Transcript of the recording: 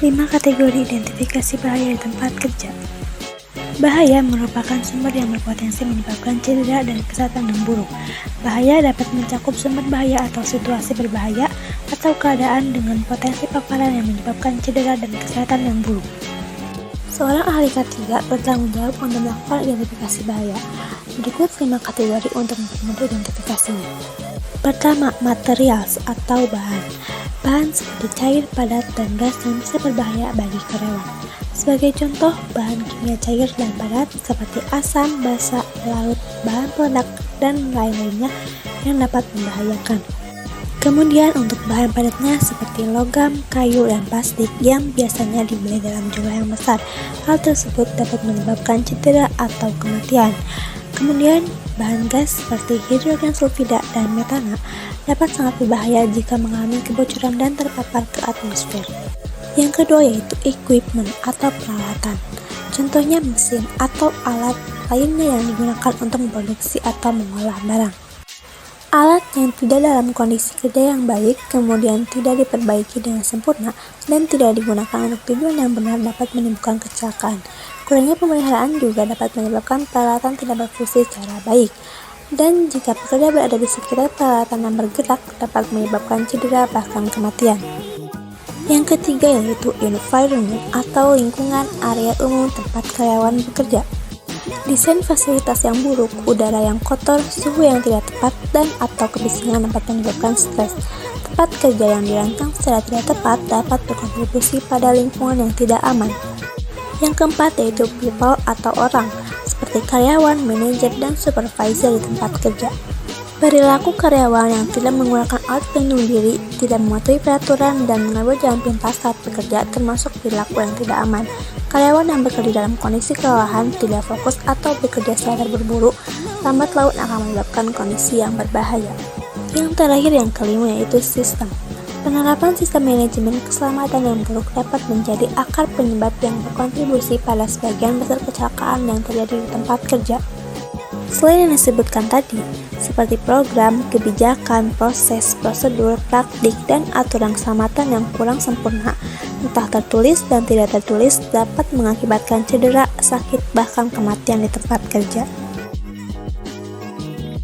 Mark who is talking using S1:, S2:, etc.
S1: 5 kategori identifikasi bahaya di tempat kerja. Bahaya merupakan sumber yang berpotensi menyebabkan cedera dan kesehatan yang buruk. Bahaya dapat mencakup sumber bahaya atau situasi berbahaya atau keadaan dengan potensi paparan yang menyebabkan cedera dan kesehatan yang buruk. Seorang ahli K3 bertanggung jawab untuk melakukan identifikasi bahaya. Berikut 5 kategori untuk mempermudah identifikasinya. Pertama, materials atau bahan. Bahan seperti cair, padat, dan gas yang bisa berbahaya bagi karyawan. Sebagai contoh, bahan kimia cair dan padat seperti asam, basa, laut, bahan peledak, dan lain-lainnya yang dapat membahayakan. Kemudian untuk bahan padatnya seperti logam, kayu, dan plastik yang biasanya dibeli dalam jumlah yang besar. Hal tersebut dapat menyebabkan cedera atau kematian. Kemudian bahan gas seperti hidrogen sulfida dan metana dapat sangat berbahaya jika mengalami kebocoran dan terpapar ke atmosfer. Yang kedua yaitu equipment atau peralatan. Contohnya mesin atau alat lainnya yang digunakan untuk memproduksi atau mengolah barang. Alat yang tidak dalam kondisi kerja yang baik, kemudian tidak diperbaiki dengan sempurna, dan tidak digunakan untuk tujuan yang benar dapat menimbulkan kecelakaan. Kurangnya pemeliharaan juga dapat menyebabkan peralatan tidak berfungsi secara baik. Dan jika pekerja berada di sekitar peralatan yang bergerak, dapat menyebabkan cedera bahkan kematian. Yang ketiga yaitu environment atau lingkungan area umum tempat karyawan bekerja. Desain fasilitas yang buruk, udara yang kotor, suhu yang tidak tepat, dan atau kebisingan dapat menyebabkan stres. Tempat kerja yang dirancang secara tidak tepat dapat berkontribusi pada lingkungan yang tidak aman. Yang keempat yaitu people atau orang, seperti karyawan, manajer, dan supervisor di tempat kerja. Perilaku karyawan yang tidak menggunakan alat pelindung diri, tidak mematuhi peraturan, dan menabrak jalan pintas saat bekerja termasuk perilaku yang tidak aman. Karyawan yang bekerja dalam kondisi kelelahan, tidak fokus, atau bekerja secara terburu-buru, lambat laun akan menyebabkan kondisi yang berbahaya. Yang terakhir yang kelima yaitu sistem. Penerapan sistem manajemen keselamatan yang buruk dapat menjadi akar penyebab yang berkontribusi pada sebagian besar kecelakaan yang terjadi di tempat kerja. Selain yang disebutkan tadi, seperti program, kebijakan, proses, prosedur, praktik, dan aturan keselamatan yang kurang sempurna, entah tertulis dan tidak tertulis, dapat mengakibatkan cedera, sakit, bahkan kematian di tempat kerja.